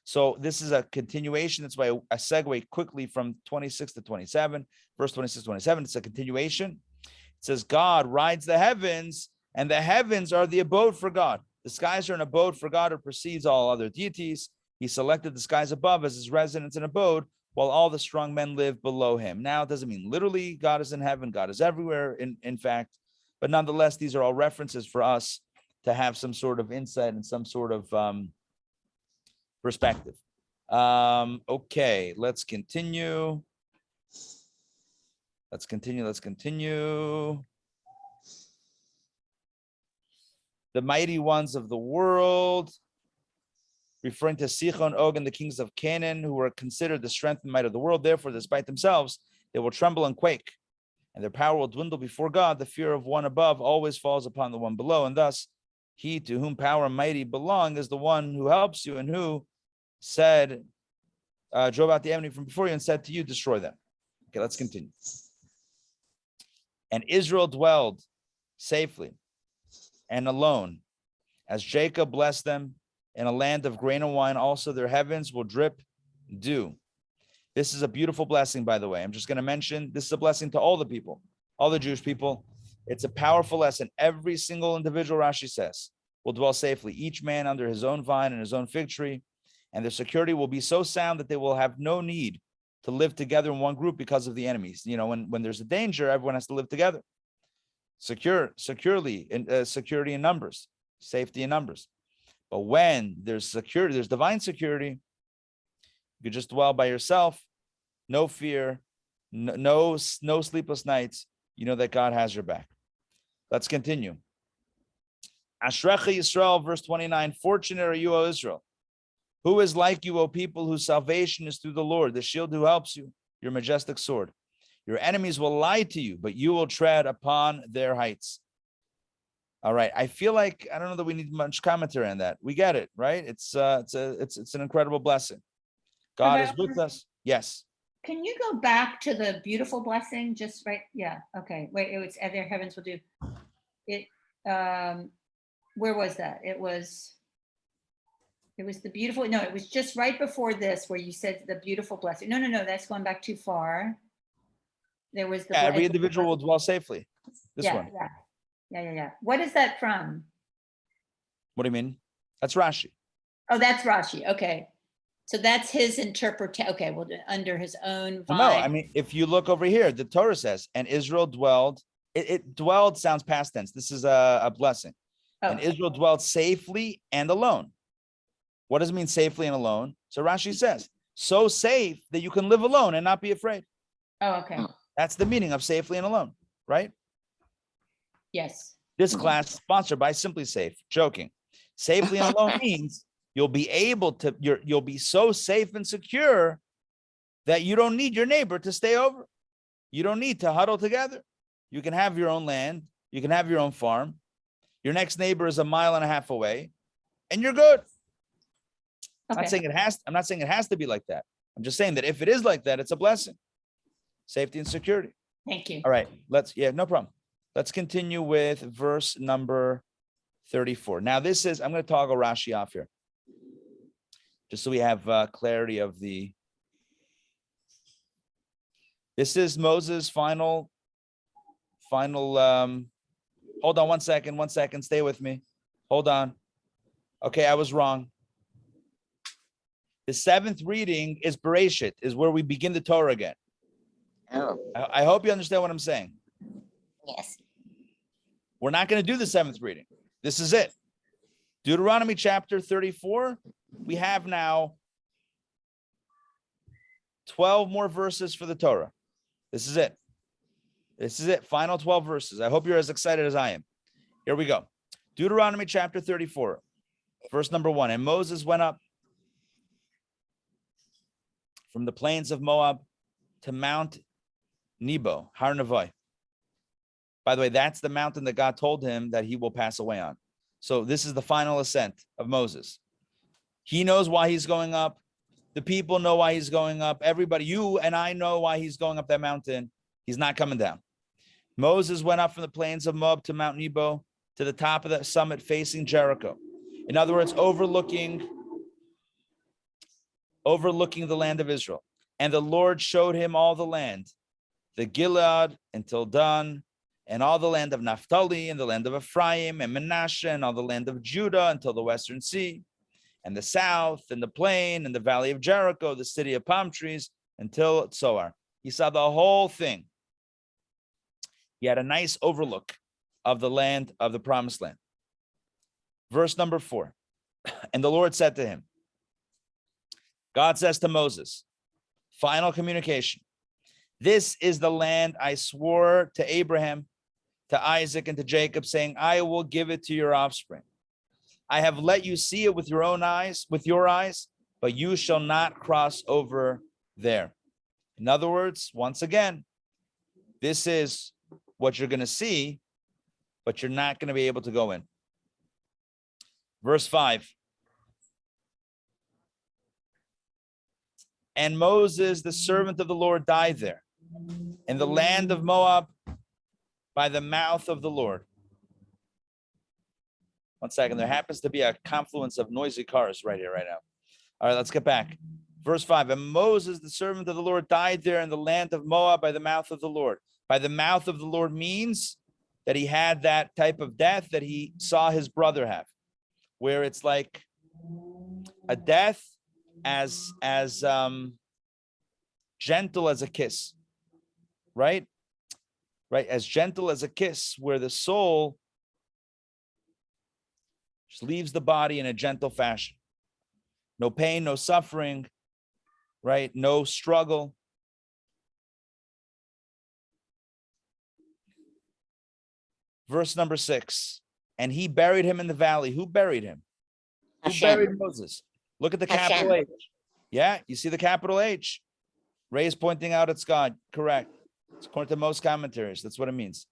So this is a continuation. That's why I segue quickly from 26 to 27, verse 26, 27. It's a continuation. It says, God rides the heavens, and the heavens are the abode for God. The skies are an abode for God who precedes all other deities. He selected the skies above as his residence and abode, while all the strong men live below him. Now, it doesn't mean literally God is in heaven, God is everywhere, in fact, but nonetheless, these are all references for us to have some sort of insight and some sort of perspective. Okay, let's continue. Let's continue. The mighty ones of the world, referring to Sichon, Og, and the kings of Canaan, who were considered the strength and might of the world. Therefore, despite themselves, they will tremble and quake, and their power will dwindle before God. The fear of one above always falls upon the one below, and thus he to whom power and mighty belong is the one who helps you and who said, drove out the enemy from before you and said to you, destroy them. Okay, let's continue. And Israel dwelled safely and alone, as Jacob blessed them in a land of grain and wine. Also their heavens will drip dew. This is a beautiful blessing, by the way. I'm just going to mention, this is a blessing to all the people, all the Jewish people. It's a powerful lesson. Every single individual, Rashi says, will dwell safely, each man under his own vine and his own fig tree, and their security will be so sound that they will have no need to live together in one group because of the enemies. You know, when there's a danger, everyone has to live together. Security in numbers, safety in numbers. But when there's security, there's divine security, you just dwell by yourself, no fear, no sleepless nights. You know that God has your back. Let's continue. Ashrecha Yisrael, verse 29. Fortunate are you, O Israel. Who is like you, O people, whose salvation is through the Lord, the shield who helps you, your majestic sword. Your enemies will lie to you, but you will tread upon their heights. All right. I feel like I don't know that we need much commentary on that. We get it, right? It's an incredible blessing. God is with us. Yes. Can you go back to the beautiful blessing? Just right. Yeah. Okay. Wait. It was their heavens will do it. Where was that? It was the beautiful. No, it was just right before this where you said the beautiful blessing. No. That's going back too far. There was the every individual will dwell safely. This one. Yeah. What is that from? What do you mean? That's Rashi. Oh, that's Rashi. Okay. So that's his interpretation. Okay, well, under his own vine. No, I mean, if you look over here, the Torah says, and Israel dwelled. It dwelled sounds past tense. This is a blessing. Oh. And Israel dwelled safely and alone. What does it mean, safely and alone? So Rashi says, so safe that you can live alone and not be afraid. Oh, okay. That's the meaning of safely and alone, right? Yes. This class sponsored by Simply Safe. Joking. Safely and alone means you'll be able to, you'll be so safe and secure that you don't need your neighbor to stay over. You don't need to huddle together. You can have your own land. You can have your own farm. Your next neighbor is 1.5 miles away, and you're good. Okay. I'm not saying it has to be like that. I'm just saying that if it is like that, it's a blessing. Safety and security. Thank you. All right. No problem. Let's continue with verse number 34. Now this is, I'm going to toggle Rashi off here, just so we have clarity of this is Moses' final, hold on one second, stay with me. Hold on. Okay, I was wrong. The seventh reading is Bereshit, is where we begin the Torah again. Oh, I hope you understand what I'm saying. yes. We're not going to do the seventh reading. This is it. Deuteronomy chapter 34. We have now 12 more verses for the Torah. This is it. This is it. Final 12 verses. I hope you're as excited as I am. Here we go. Deuteronomy chapter 34, verse number 1. And Moses went up from the plains of Moab to Mount Nebo, Har Nevoy. By the way, that's the mountain that God told him that he will pass away on. So this is the final ascent of Moses. He knows why he's going up. The people know why he's going up. Everybody, you and I know why he's going up that mountain. He's not coming down. Moses went up from the plains of Moab to Mount Nebo, to the top of the summit facing Jericho. In other words, overlooking the land of Israel. And the Lord showed him all the land, the Gilead until Dan, and all the land of Naphtali, and the land of Ephraim, and Manasseh, and all the land of Judah until the western sea, and the south, and the plain, and the valley of Jericho, the city of palm trees, until Tzoar. He saw the whole thing. He had a nice overlook of the land of the promised land. Verse number 4. And the Lord said to him, God says to Moses, final communication, this is the land I swore to Abraham, to Isaac, and to Jacob, saying, I will give it to your offspring. I have let you see it with your own eyes, but you shall not cross over there. In other words, once again, this is what you're going to see, but you're not going to be able to go in. Verse 5. And Moses, the servant of the Lord, died there in the land of Moab by the mouth of the Lord. One second. There happens to be a confluence of noisy cars right here, right now. All right, let's get back. Verse 5. And Moses, the servant of the Lord, died there in the land of Moab by the mouth of the Lord. By the mouth of the Lord means that he had that type of death that he saw his brother have, where it's like a death as gentle as a kiss, right? Right, as gentle as a kiss, where the soul just leaves the body in a gentle fashion. No pain, no suffering, right? No struggle. Verse number 6. And he buried him in the valley. Who buried him? Who buried Moses? Look at the capital H. Yeah, you see the capital H. Ray is pointing out it's God. Correct. It's according to most commentaries. That's what it means.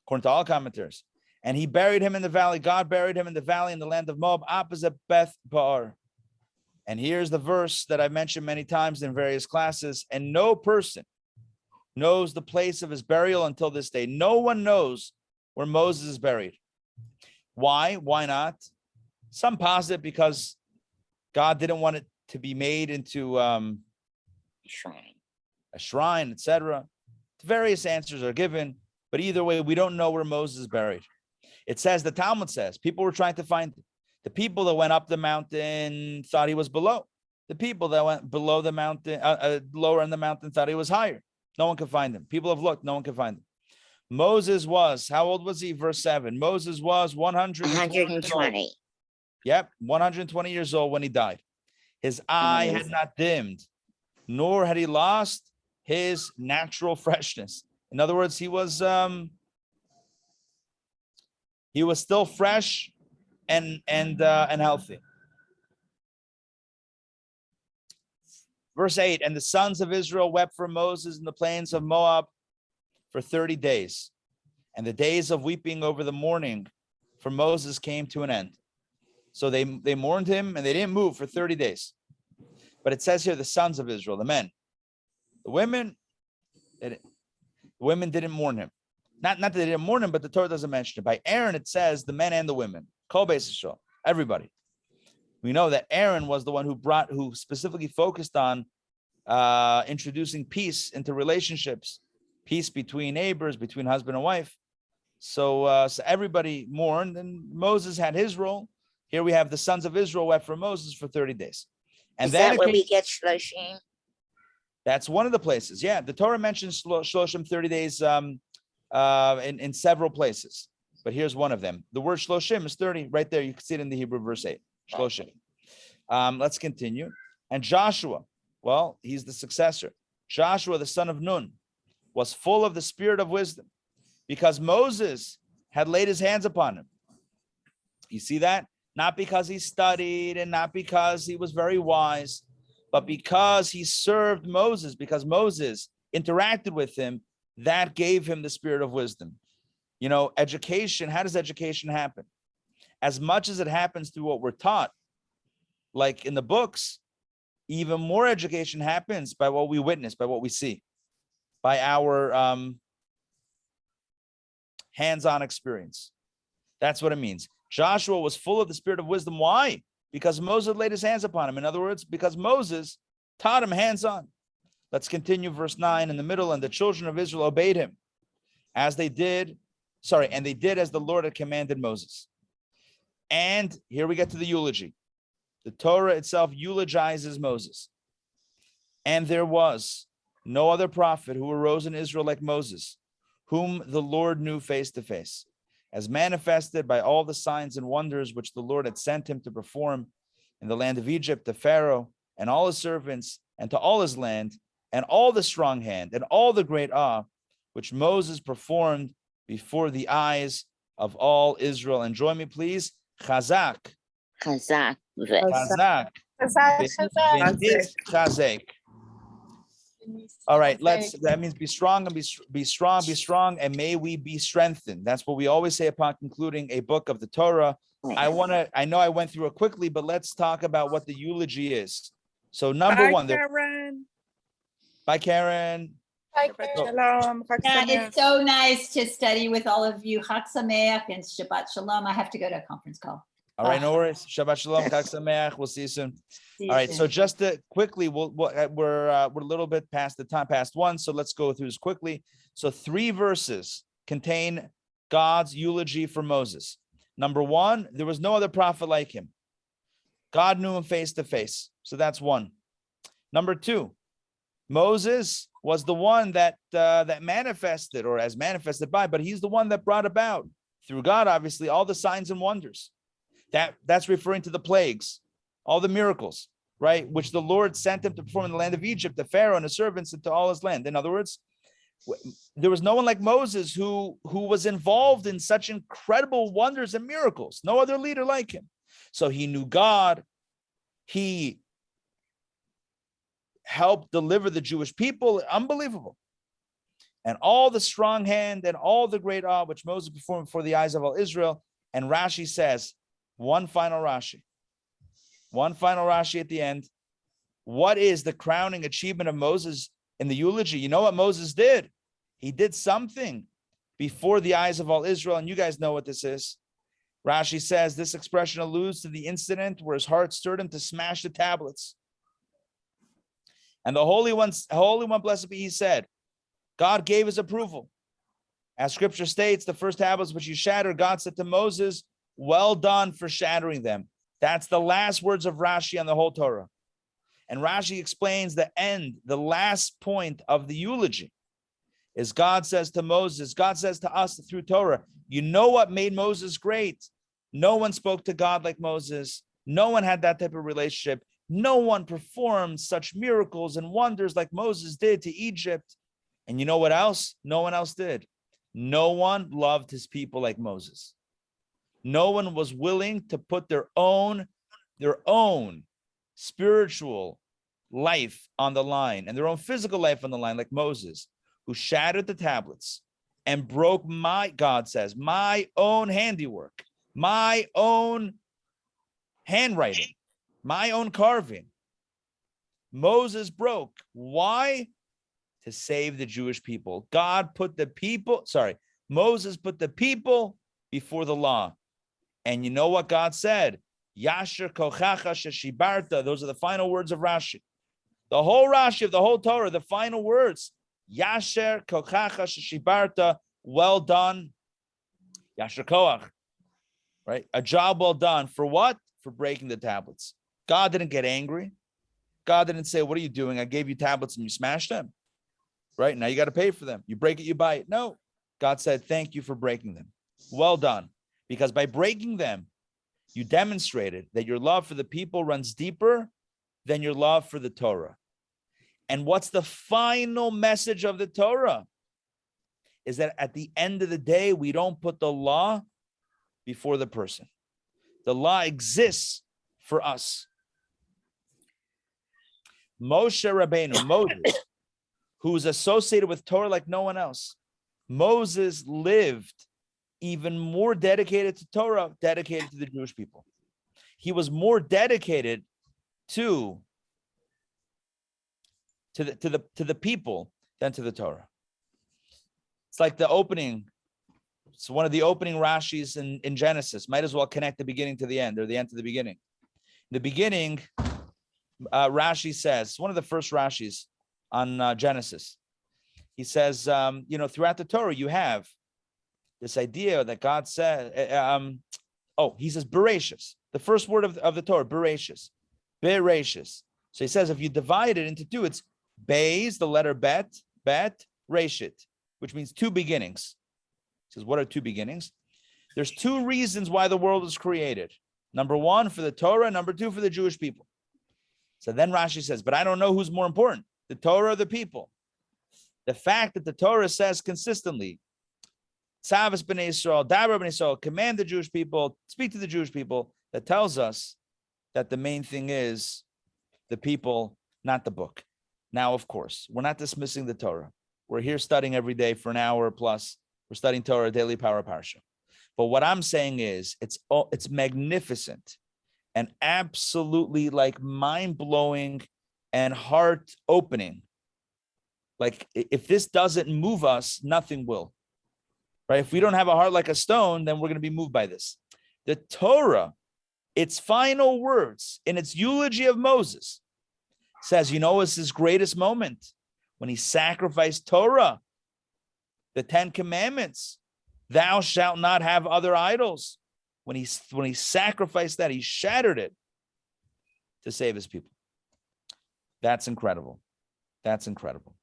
According to all commentaries. And he buried him in the valley. God buried him in the valley in the land of Moab, opposite Beth Baar. And here's the verse that I've mentioned many times in various classes. And no person knows the place of his burial until this day. No one knows where Moses is buried. Why? Why not? Some posit because God didn't want it to be made into a shrine, etc. Various answers are given, but either way, we don't know where Moses is buried. It says, the Talmud says, people were trying to find him. The people that went up the mountain thought he was below. The people that went below the mountain, lower in the mountain, thought he was higher. No one could find him. People have looked, no one could find him. Moses was, how old was he? Verse 7. Moses was 120. Yep, 120 years old when he died. His eye had not dimmed, nor had he lost his natural freshness. In other words, he was still fresh and healthy. Verse 8, and the sons of Israel wept for Moses in the plains of Moab for 30 days. And the days of weeping over the mourning for Moses came to an end. So they mourned him and they didn't move for 30 days. But it says here, the sons of Israel, the men. The women didn't mourn him. Not that they didn't mourn him, but the Torah doesn't mention it. By Aaron, it says the men and the women. Kol Beis Yisrael, everybody. We know that Aaron was the one who specifically focused on introducing peace into relationships, peace between neighbors, between husband and wife. So everybody mourned, and Moses had his role. Here we have the sons of Israel wept for Moses for 30 days. And Is then that where we get shloshim? that's one of the places. Yeah, the Torah mentions shloshim 30 days in several places. But here's one of them. The word shloshim is 30 right there. You can see it in the Hebrew verse 8. Shloshim. Let's continue. And Joshua, well, he's the successor. Joshua, the son of Nun, was full of the spirit of wisdom because Moses had laid his hands upon him. You see that? Not because he studied and not because he was very wise, but because he served Moses, because Moses interacted with him, that gave him the spirit of wisdom. You know, education, how does education happen? As much as it happens through what we're taught, like in the books, even more education happens by what we witness, by what we see, by our hands-on experience. That's what it means. Joshua was full of the spirit of wisdom. Why? Because Moses laid his hands upon him. In other words, because Moses taught him hands-on. Let's continue verse 9 in the middle. And the children of Israel obeyed him as they did, and they did as the Lord had commanded Moses. And here we get to the eulogy. The Torah itself eulogizes Moses. And there was no other prophet who arose in Israel like Moses, whom the Lord knew face to face, as manifested by all the signs and wonders which the Lord had sent him to perform in the land of Egypt to Pharaoh and all his servants and to all his land, and all the strong hand and all the great awe which Moses performed before the eyes of all Israel. And join me, please. Chazak. Chazak. Chazak. Chazak. All right, that means be strong and be strong, and may we be strengthened. That's what we always say upon concluding a book of the Torah. I know I went through it quickly, but let's talk about what the eulogy is. So number one, Karen. Bye, Karen. Shalom. Yeah, it's so nice to study with all of you. Chag Sameach and Shabbat Shalom. I have to go to a conference call. All right, no worries. Shabbat Shalom, Chag Sameach. We'll see you soon. See you All right, soon. so just to quickly, we're a little bit past the time, past one, so let's go through this quickly. So 3 verses contain God's eulogy for Moses. Number 1, there was no other prophet like him. God knew him face to face. So that's 1. Number 2, Moses was the one that manifested, or as manifested by, but he's the one that brought about through God, obviously, all the signs and wonders. That's referring to the plagues, all the miracles, right? Which the Lord sent him to perform in the land of Egypt, to Pharaoh and his servants, and to all his land. In other words, there was no one like Moses who was involved in such incredible wonders and miracles. No other leader like him. So he knew God. He helped deliver the Jewish people. Unbelievable. And all the strong hand and all the great awe which Moses performed before the eyes of all Israel. And Rashi says, one final Rashi at the end. What is the crowning achievement of Moses in the eulogy? You know what Moses did? He did something before the eyes of all Israel. And you guys know what this is. Rashi says this expression alludes to the incident where his heart stirred him to smash the tablets. And the Holy One, blessed be he, said, God gave his approval. As scripture states, the first tablets which you shattered, God said to Moses, well done for shattering them. That's the last words of Rashi on the whole Torah. And Rashi explains the end, the last point of the eulogy is God says to Moses, God says to us through Torah, you know what made Moses great? No one spoke to God like Moses. No one had that type of relationship. No one performed such miracles and wonders like Moses did to Egypt. And you know what else? No one else did. No one loved his people like Moses. No one was willing to put their own spiritual life on the line and their own physical life on the line like Moses, who shattered the tablets and broke God says, my own handiwork, my own handwriting, my own carving. Moses broke. Why? To save the Jewish people. Moses put the people before the law. And you know what God said? Yasher kochacha sheshibarta. Those are the final words of Rashi. The whole Rashi of the whole Torah, the final words. Yasher kochacha sheshibarta. Well done. Yasher koach. Right? A job well done. For what? for breaking the tablets. God didn't get angry. God didn't say, what are you doing? I gave you tablets and you smashed them. Right? Now you got to pay for them. You break it, you buy it. No. God said, thank you for breaking them. Well done. Because by breaking them, you demonstrated that your love for the people runs deeper than your love for the Torah. And what's the final message of the Torah? Is that at the end of the day, we don't put the law before the person. The law exists for us. Moshe Rabbeinu, Moses, who is associated with Torah like no one else. Moses lived even more dedicated to Torah, dedicated to the Jewish people. He was more dedicated to the people than to the Torah. It's like the opening. It's one of the opening Rashis in Genesis. Might as well connect the beginning to the end, or the end to the beginning. The beginning, Rashi says, one of the first Rashis on Genesis. He says, throughout the Torah, you have this idea that God said, he says, Bereshis, the first word of the Torah, Bereshis. So he says, if you divide it into two, it's Beis, the letter Bet, Reshit, which means two beginnings. He says, what are two beginnings? There's two reasons why the world was created. Number one, for the Torah. Number two, for the Jewish people. So then Rashi says, but I don't know who's more important, the Torah or the people. The fact that the Torah says consistently, Tzavas b'nei Yisrael, Dabar b'nei Yisrael, command the Jewish people, speak to the Jewish people, that tells us that the main thing is the people, not the book. Now, of course, we're not dismissing the Torah. We're here studying every day for an hour plus. We're studying Torah, daily power Parsha. But what I'm saying is, it's magnificent and absolutely like mind-blowing and heart-opening. Like, if this doesn't move us, nothing will. Right? If we don't have a heart like a stone, then we're going to be moved by this. The Torah, its final words in its eulogy of Moses, says, it's his greatest moment when he sacrificed Torah, the 10 commandments. Thou shalt not have other idols. When he sacrificed that, he shattered it to save his people. That's incredible. That's incredible.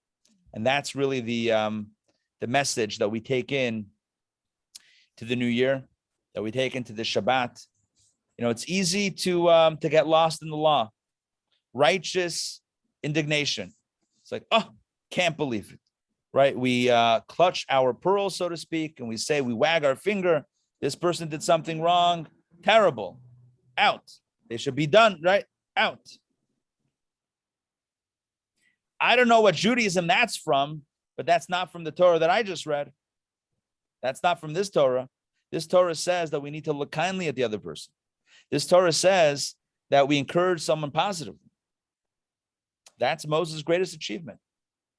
And that's really the message that we take in to the new year, that we take into the Shabbat. It's easy to get lost in the law. Righteous indignation. It's like, can't believe it, right? We clutch our pearls, so to speak, and we wag our finger. This person did something wrong. Terrible. Out. They should be done, right? Out. I don't know what Judaism that's from, but that's not from the Torah that I just read. That's not from this Torah. This Torah says that we need to look kindly at the other person. This Torah says that we encourage someone positively. That's Moses' greatest achievement,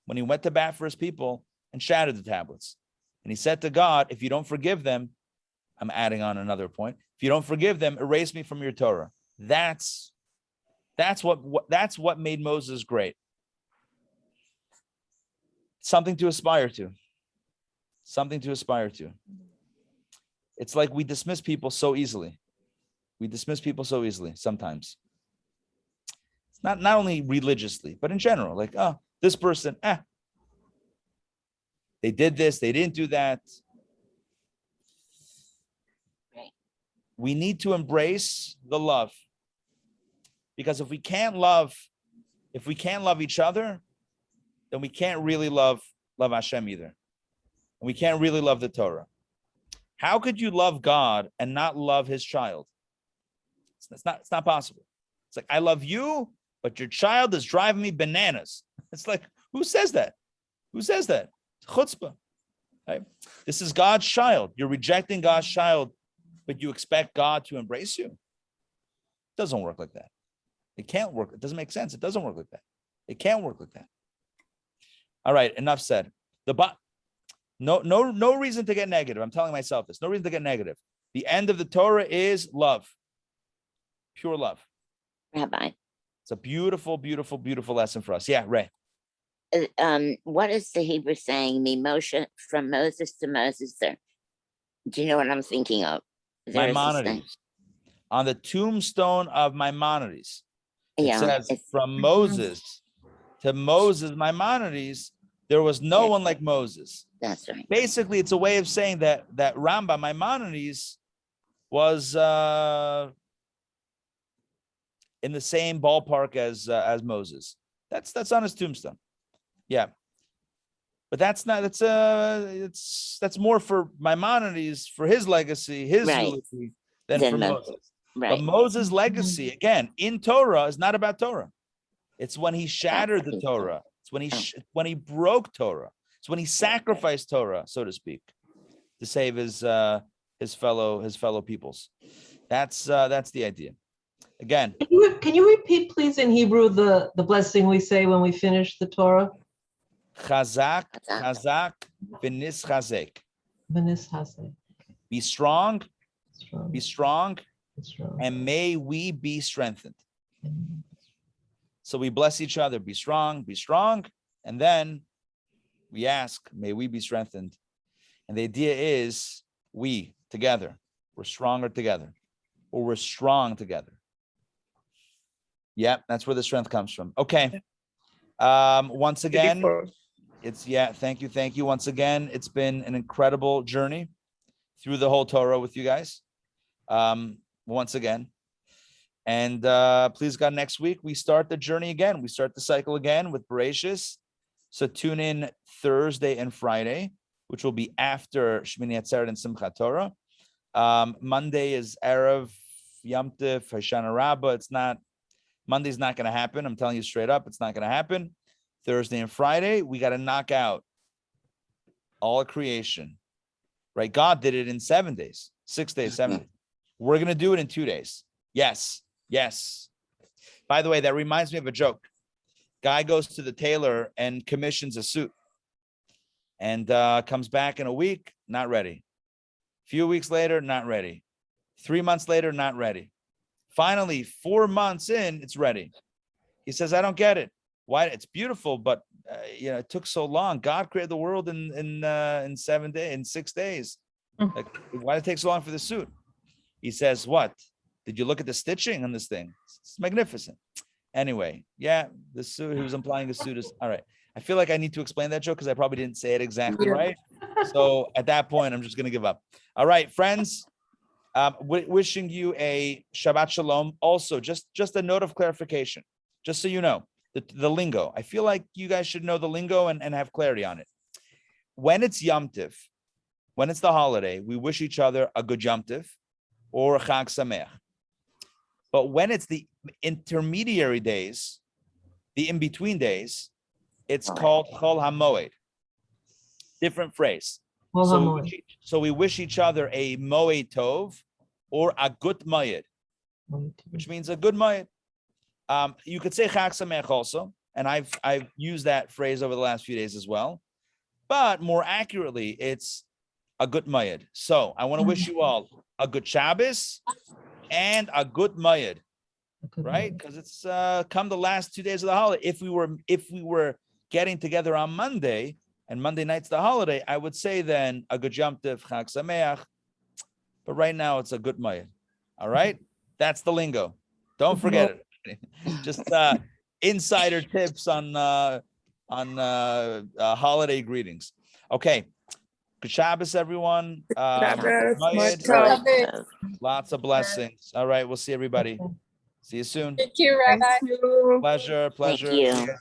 when he went to bat for his people and shattered the tablets. And he said to God, if you don't forgive them, I'm adding on another point. If you don't forgive them, erase me from your Torah. That's what made Moses great. Something to aspire to. Something to aspire to. It's like we dismiss people so easily. We dismiss people so easily sometimes. It's not only religiously, but in general. Like, this person, they did this, they didn't do that. Right. We need to embrace the love. Because if we can't love each other, then we can't really love Hashem either. And we can't really love the Torah. How could you love God and not love his child? It's not possible. It's like, I love you, but your child is driving me bananas. It's like, who says that? Who says that? Chutzpah. Right? This is God's child. You're rejecting God's child, but you expect God to embrace you? It doesn't work like that. It can't work. It doesn't make sense. It doesn't work like that. It can't work like that. All right, enough said. No reason to get negative. I'm telling myself this. No reason to get negative. The end of the Torah is love. Pure love. Rabbi. It's a beautiful, beautiful, beautiful lesson for us. Yeah, Ray. What is the Hebrew saying? Moshe, from Moses to Moses there. Do you know what I'm thinking of? There is this thing. Maimonides. on the tombstone of Maimonides. It Yeah, says, it's- from Moses to Moses Maimonides, there was no one like Moses. that's right. Basically, it's a way of saying that Rambam Maimonides was in the same ballpark as Moses. That's on his tombstone. Yeah. But that's more for Maimonides, for his legacy, his Right. eulogy, than Than for Moses. Moses. Right. But Moses' legacy, again, in Torah, is not about Torah. It's when he shattered the Torah. It's when he broke Torah. It's when he sacrificed Torah, so to speak, to save his fellow peoples. That's the idea. Again, Can you repeat, please, in Hebrew, the blessing we say when we finish the Torah? chazak, v'nis chazek. V'nis haseh. Be strong, Strong. and may we be strengthened. So we bless each other, be strong, and then we ask, may we be strengthened. And the idea is we together, we're stronger together, or we're strong together. Yep, that's where the strength comes from. Okay. Once again, thank you. Once again, it's been an incredible journey through the whole Torah with you guys. Once again. And please God, next week we start the journey again. We start the cycle again with Bereshis. So tune in Thursday and Friday, which will be after Shmini Atzeret and Simchat Torah. Monday is Erev, Yom Tov, Hoshana Rabbah. Monday's not going to happen. I'm telling you straight up, it's not going to happen. Thursday and Friday, we got to knock out all of creation, right? God did it in 7 days, 6 days, 7 days. We're going to do it in 2 days. Yes. By the way, that reminds me of a joke. Guy goes to the tailor and commissions a suit and comes back in a week, not ready. Few weeks later, not ready. 3 months later, not ready. Finally, 4 months in, it's ready. He says, I don't get it. Why? It's beautiful, but it took so long. God created the world in 7 days, in 6 days. Like, why did it take so long for the suit? He says, what? Did you look at the stitching on this thing? It's magnificent. Anyway, the suit, he was implying the suit is, all right. I feel like I need to explain that joke because I probably didn't say it exactly right. So at that point, I'm just going to give up. All right, friends, wishing you a Shabbat Shalom. Also, just a note of clarification, just so you know, the lingo. I feel like you guys should know the lingo and have clarity on it. When it's Yom Tiv, when it's the holiday, we wish each other a good Yom Tiv or a Chag Sameach. But when it's the intermediary days, the in-between days, it's called Chol HaMoed. Different phrase. So we wish each other a Moed Tov or a Gut Moed, which means a good Moed. You could say Chag Sameach also, and I've used that phrase over the last few days as well. But more accurately, it's a good Moed. So I want to wish you all a good Shabbos and a good Moed, right? Because it's come the last 2 days of the holiday. If we were getting together on Monday, and Monday night's the holiday, I would say then a good Yom Tov, Chag Sameach. But right now it's a good Moed. All right, that's the lingo. Don't forget it. Just insider tips on holiday greetings. Okay, good Shabbos, everyone. Shabbos, Lots of blessings. All right, we'll see everybody. See you soon. Thank you, Rabbi. Thank you. Pleasure. Thank you. See you guys soon.